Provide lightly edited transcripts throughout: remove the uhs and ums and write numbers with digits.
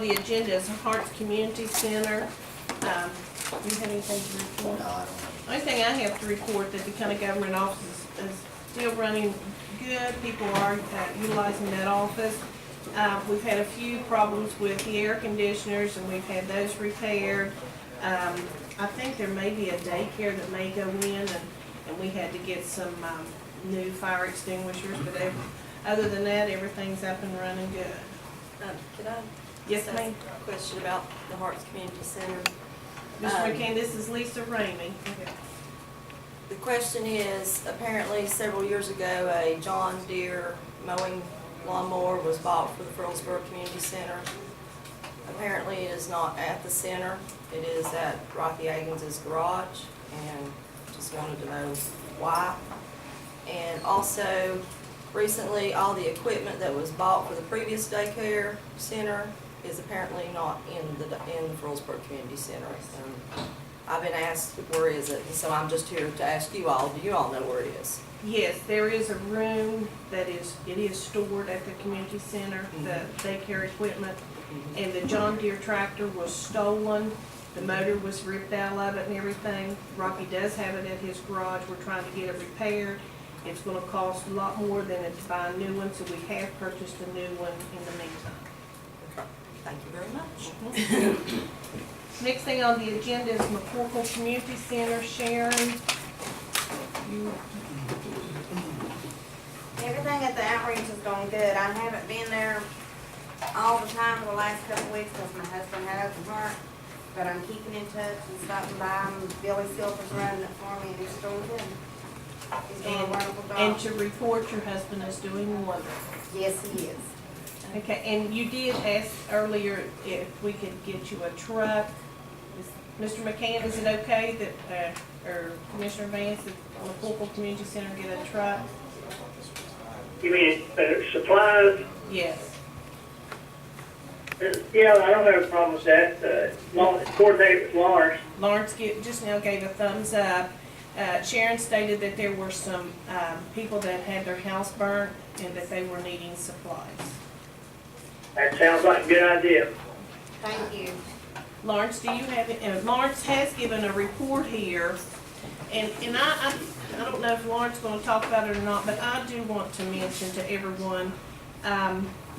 the agenda is Hearts Community Center. You have anything to report? No, I don't. Only thing I have to report that the county government office is still running good. People are utilizing that office. We've had a few problems with the air conditioners, and we've had those repaired. I think there may be a daycare that may go in, and we had to get some new fire extinguishers, but other than that, everything's up and running good. Could I? Yes, ask ma'am. a question about the Hearts Community Center? Mr. McCann, this is Lisa Ramey. The question is, apparently several years ago, a John Deere mowing lawnmower was bought for the Friendsburg Community Center. Apparently it is not at the center, it is at Rocky Aggins's garage, and just wanted to know why. And also, recently, all the equipment that was bought for the previous daycare center is apparently not in the Friendsburg Community Center. I've been asked, where is it? And so I'm just here to ask you all, do you all know where it is? Yes, there is a room that is stored at the community center, the daycare equipment, and the John Deere tractor was stolen. The motor was ripped out of it and everything. Rocky does have it at his garage. We're trying to get it repaired. It's gonna cost a lot more than to buy a new one, so we have purchased a new one in the meantime. Thank you very much. Next thing on the agenda is McCorkle Community Center. Sharon, Everything at the outreach is going good. I haven't been there all the time for the last couple of weeks because my husband had open heart, but I'm keeping in touch and stopping by. Billy Silver's running it for me, and he's doing good. He's doing a wonderful and job. to report, your husband is doing wonderful. Yes, he is. Okay, and you did ask earlier if we could get you a truck. Mr. McCann, is it okay that, or Commissioner Vance, that McCorkle Community Center get a truck? You mean supplies? Yes. Yeah, I don't have a problem with that. Coordinate with Lawrence. Lawrence just now gave a thumbs up. Sharon stated that there were some people that had their house burnt and that they were needing supplies. That sounds like a good idea. Thank you. Lawrence, do you have it? Lawrence has given a report here, and I don't know if Lawrence is going to talk about it or not, but I do want to mention to everyone,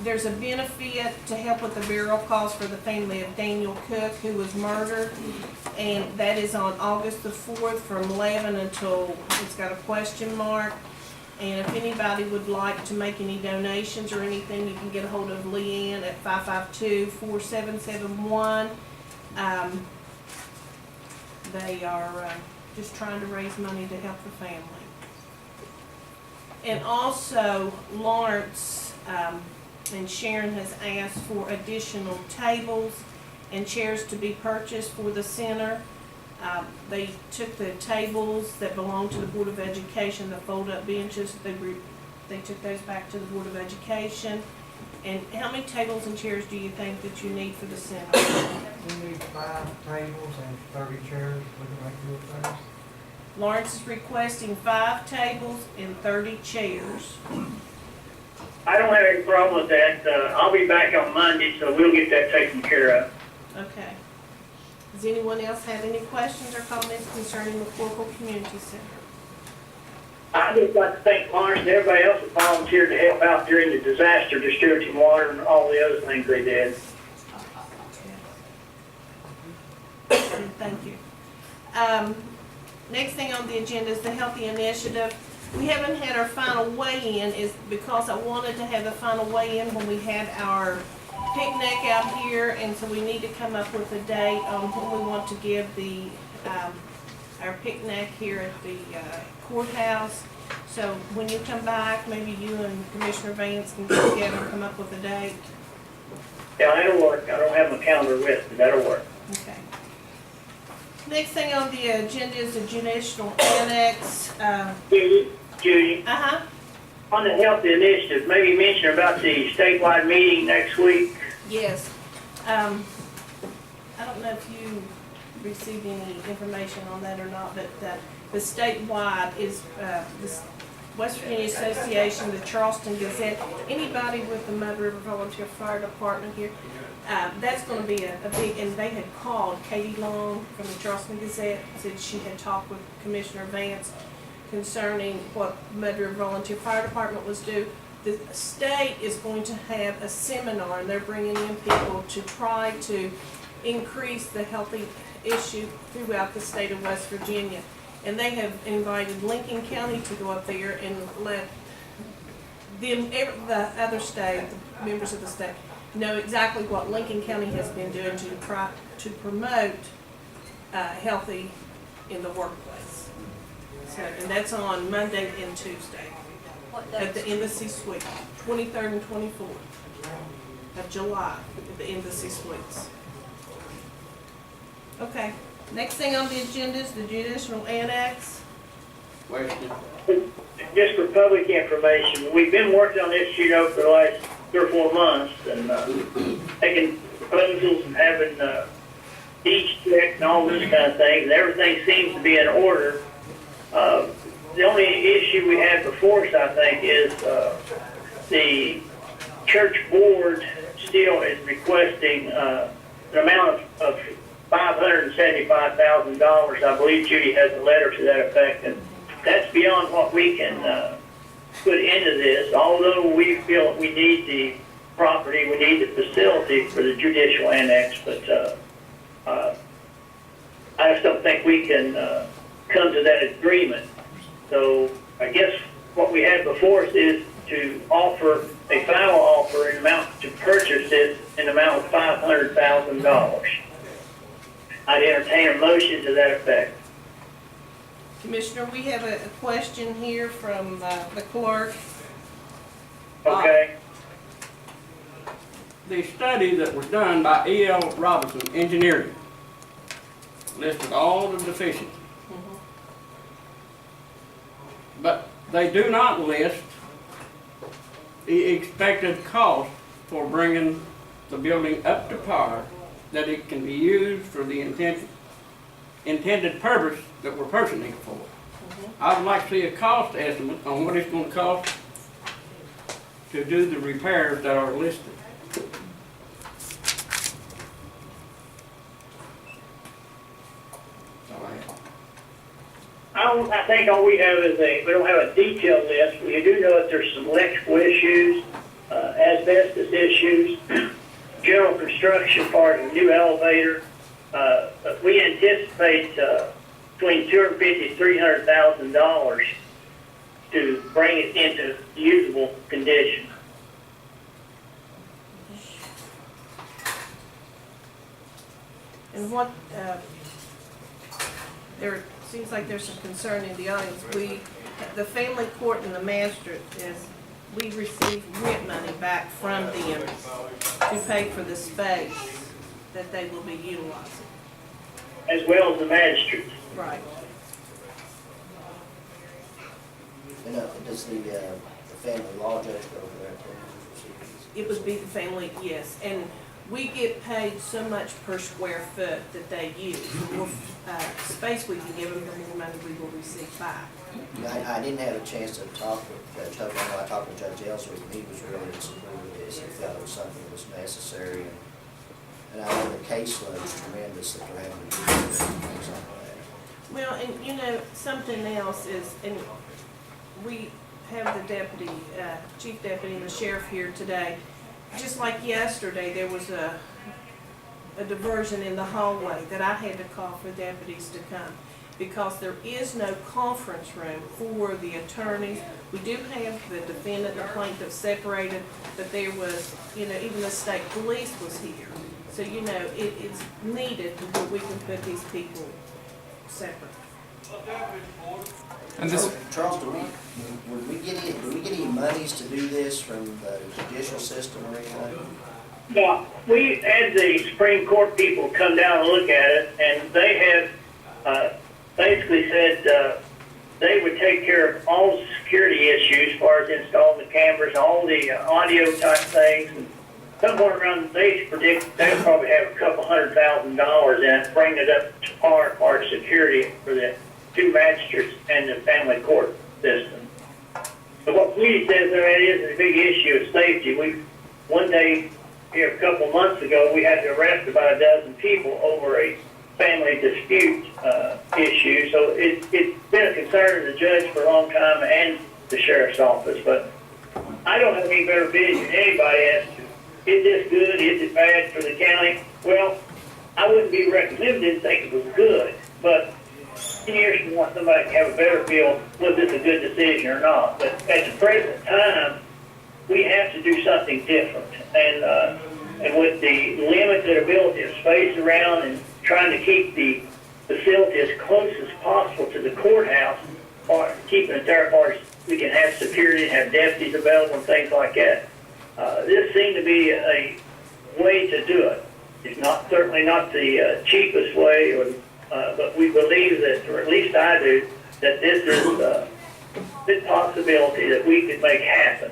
there's a benefit to help with the burial costs for the family of Daniel Cook, who was murdered, and that is on August the 4th from 11 until, it's got a question mark. And if anybody would like to make any donations or anything, you can get a hold of Leanne at 552-4771. They are just trying to raise money to help the family. And also, Lawrence and Sharon has asked for additional tables and chairs to be purchased for the center. They took the tables that belong to the Board of Education, the fold-up benches, they took those back to the Board of Education. And how many tables and chairs do you think that you need for the center? We need 5 tables and 30 chairs, we can make good things. Lawrence is requesting 5 tables and 30 chairs. I don't have any problem with that. I'll be back on Monday, so we'll get that taken care of. Okay. Does anyone else have any questions or comments concerning the McCorkle Community Center? I'd just like to thank Lawrence and everybody else that volunteered to help out during the disaster, distributing water and all the other things they did. Thank you. Next thing on the agenda is the Healthy Initiative. We haven't had our final weigh-in is because I wanted to have the final weigh-in when we had our picnic out here, and so we need to come up with a date on when we want to give the our picnic here at the courthouse. So when you come back, maybe you and Commissioner Vance can get together and come up with a date. Yeah, that'll work. I don't have my calendar with me. That'll work. Okay. Next thing on the agenda is the judicial annex. Judy, on the health initiative, maybe mention about the statewide meeting next week. Yes. I don't know if you received any information on that or not, but the statewide is, West Virginia Association, the Charleston Gazette, anybody with the Mud River Volunteer Fire Department here, that's gonna be a big, and they had called Katie Long from the Charleston Gazette, said she had talked with Commissioner Vance concerning what Mud River Volunteer Fire Department was due. The state is going to have a seminar, and they're bringing in people to try to increase the healthy issue throughout the state of West Virginia. And they have invited Lincoln County to go up there and let them, the other state, the members of the state, know exactly what Lincoln County has been doing to try to promote healthy in the workplace. So, and that's on Monday and Tuesday What at the dates? Embassy Suite, 23rd and 24th of July at the Embassy Suites. Okay, next thing on the agenda is the judicial annex. Question. Just for public information, we've been working on this, for the last 3 or 4 months, and taking proposals and having each checked and all this kind of thing, and everything seems to be in order. The only issue we have before us, I think, is the church board still is requesting an amount of $575,000. I believe Judy has a letter to that effect, and that's beyond what we can put into this. Although we feel we need the property, we need the facility for the judicial annex, but I just don't think we can come to that agreement. So I guess what we had before us is to offer a final offer in amount to purchase it in amount of $500,000. I'd entertain a motion to that effect. Commissioner, we have a question here from the clerk. Okay? The study that was done by E.L. Robinson Engineering listed all the deficiencies. But they do not list the expected cost for bringing the building up to par, that it can be used for the intended purpose that we're purchasing it for. I would like to see a cost estimate on what it's gonna cost to do the repairs that are listed. That's all I have. I think all we have is we don't have a detailed list. We do know that there's some electrical issues, asbestos issues, general construction part of the new elevator. But we anticipate between $250,000 and $300,000 to bring it into usable condition. And what, there seems like there's some concern in the audience. The family court and the magistrate we received grant money back from them to pay for the space that they will be utilizing. As well as the magistrates. Right. And does the family law judge go over there too? It would be the family, yes. And we get paid so much per square foot that they use. The more space we can give them, the more money we will receive back. I didn't have a chance to talk with Judge Hubbard. I know I talked with Judge Ellsworth, and he was really in support of this. He felt it was something that was necessary. And I know the caseload is tremendous that they're having to do things like that. Well, and you know, something else is, and we have the deputy, chief deputy and the sheriff here today. Just like yesterday, there was a diversion in the hallway that I had to call for deputies to come because there is no conference room for the attorneys. We do have the defendant, the plaintiff separated, but there was, even the state police was here. So, it's needed before we can put these people separate. And this, Charles, do we get any monies to do this from the judicial system or anything? Yeah, we had the Supreme Court people come down and look at it, and they have basically said they would take care of all the security issues as far as installing the cameras, all the audio type things. And somewhere around, they predict they'll probably have a couple $100,000 in it, bring it up to par for security for the two magistrates and the family court system. But what Sweetie says there is a big issue of safety. One day, here a couple months ago, we had to arrest about a dozen people over a family dispute issue. So it's been a concern of the judge for a long time and the sheriff's office. But I don't have any better vision than anybody as to, is this good, is it bad for the county? Well, I wouldn't be recommending it, think it was good. But 10 years from now, somebody can have a better feel, was this a good decision or not? But at the present time, we have to do something different. And with the limited ability of space around and trying to keep the facility as close as possible to the courthouse, or keeping it there as we can have security, have deputies available and things like that, this seemed to be a way to do it. It's not certainly not the cheapest way, but we believe that, or at least I do, that this is a good possibility that we could make happen.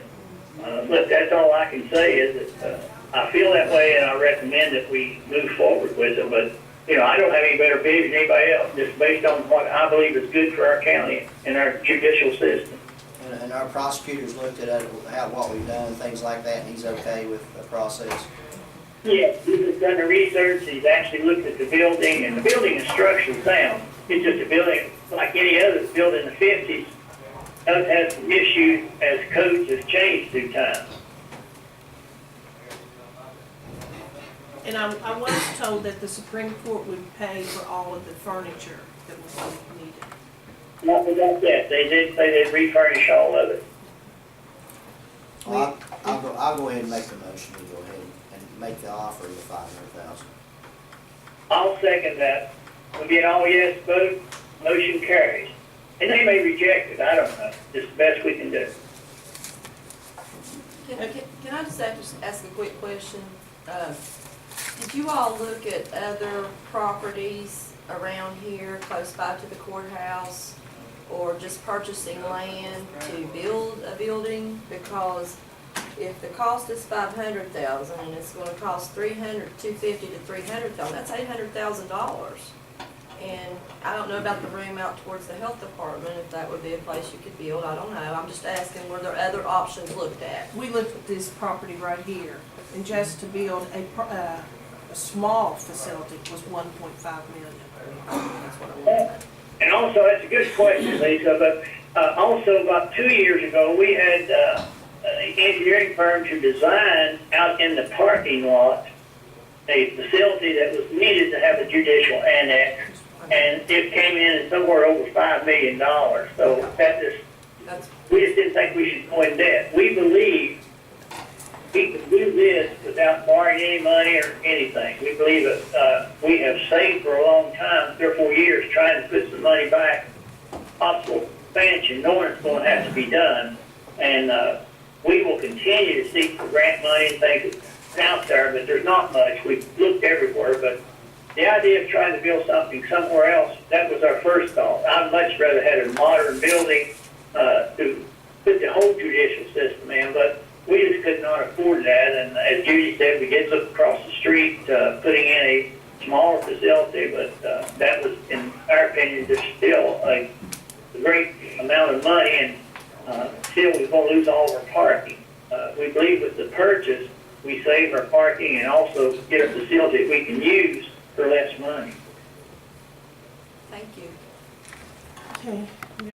But that's all I can say is that I feel that way, and I recommend that we move forward with it. But I don't have any better vision than anybody else, just based on what I believe is good for our county and our judicial system. And our prosecutors looked at it, what we've done, things like that, and he's okay with the process. Yeah, he's done the research. He's actually looked at the building, and the building is structurally sound. It's just a building like any other built in the 50s. Does have some issues as codes have changed through time. And I was told that the Supreme Court would pay for all of the furniture that was needed. Not without that. They did say they'd refurnish all of it. Well, I'll go ahead and make the motion to go ahead and make the offer of the $500,000. I'll second that. We get all yes vote, motion carries. And they may reject it, I don't know. It's the best we can do. Can I just ask a quick question? Did you all look at other properties around here close by to the courthouse, or just purchasing land to build a building? Because if the cost is $500,000 and it's gonna cost $250,000 to $300,000, that's $800,000. And I don't know about the room out towards the health department, if that would be a place you could build, I don't know. I'm just asking, were there other options looked at? We looked at this property right here, and just to build a small facility was $1.5 million. That's what I looked at. And also, that's a good question, Lisa, but also about 2 years ago, we had an engineering firm to design out in the parking lot a facility that was needed to have a judicial annex, and it came in at somewhere over $5 million. So we just didn't think we should go in debt. We believe we can do this without borrowing any money or anything. We believe that we have saved for a long time, 3 or 4 years, trying to put some money back, possible expansion, knowing it's going to have to be done. And we will continue to seek for grant money and things out there, but there's not much. We've looked everywhere, but the idea of trying to build something somewhere else, that was our first thought. I'd much rather have a modern building to put the whole judicial system in, but we just could not afford that. And as Judy said, we did look across the street, putting in a smaller facility, but that was, in our opinion, just still a great amount of money, and still we're going to lose all of our parking. We believe with the purchase, we save our parking and also get a facility we can use for less money. Thank you. Okay.